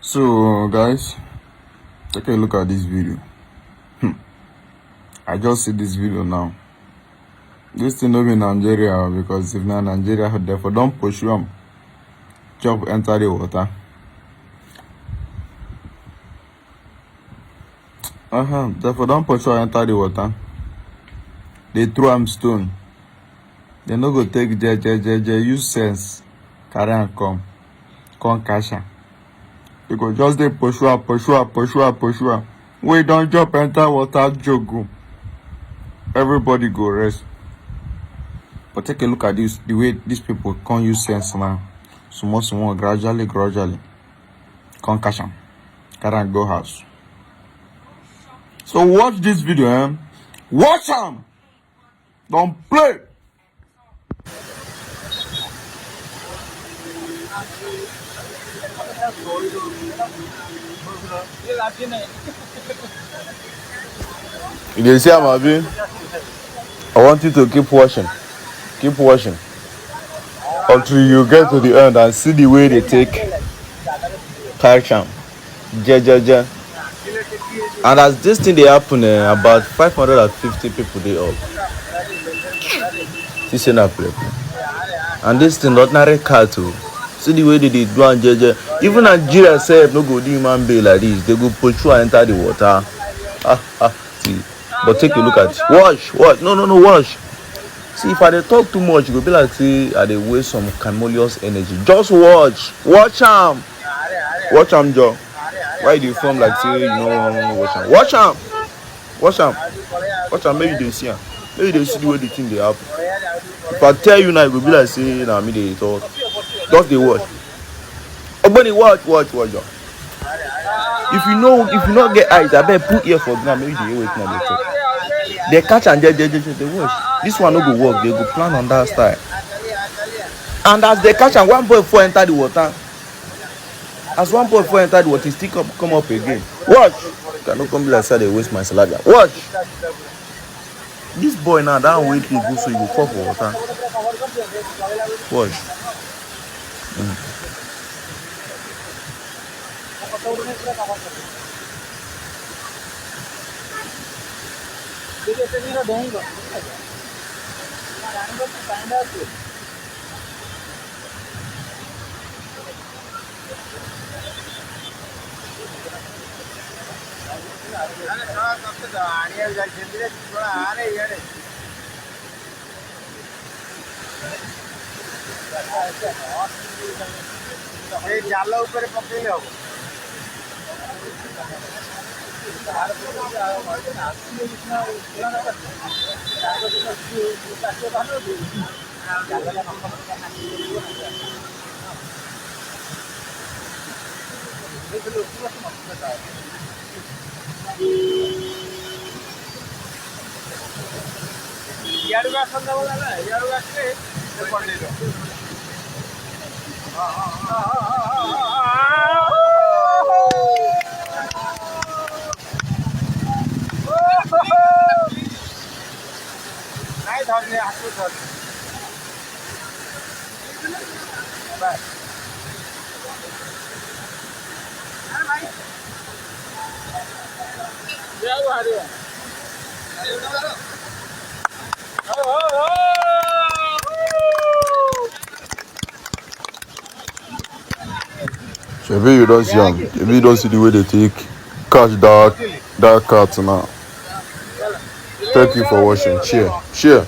So guys, take a look at this video. I just see this video now. This thing no be Nigeria, because if not Nigeria, therefore don't pursue them. Jump enter the water. Therefore don't pursue enter the water. They throw am stone. They no go take use sense. Carry and come cash am. You go just dey pursue. We don't jump enter water jogo. Everybody go rest. But take a look at this, the way these people can't use sense now. Small, gradually. Can't cash am. Carry and go house. So watch this video, Watch am. Don't play. You see, Abi, I want you to keep watching until you get to the end and see the way they take catch am. And as this thing they happen, about 550 people they up. This is not play. And this thing ordinary car too. See the way they do and even Nigeria say no go do human being like this. They go pursue and enter the water. See. But take a look at it. Watch. No, watch. See, if I dey talk too much, you go be like, see, I dey waste some camellious energy. Just watch. Watch am, Joe. Why do you form like, say, you know, watch am? Watch am. Maybe you dey see am. Maybe you dey see the way the thing dey happen. If I tell you now, you go be like, say, nah, me dey talk. Just dey watch. Ogbeni, watch, Joe. If you not get eyes, I bet put ear for ground. Maybe they wait now they talk. They catch and they watch. This one no go work. They go plan on that style. And as they catch and one boy before enter the water, he still come up again. Watch. Cannot come be like say they waste my salad. Watch. This boy now that wait he go so he go fall for water. Watch. जाला ऊपर पकड़े हो यार का संदा वाला ना यार का से पढ़ ले लो नहीं धरने हाथ धर बस अरे भाई क्या हुआ रे Maybe you don't see them. Maybe you don't see the way they take catch that cat now. Thank you for watching. Share.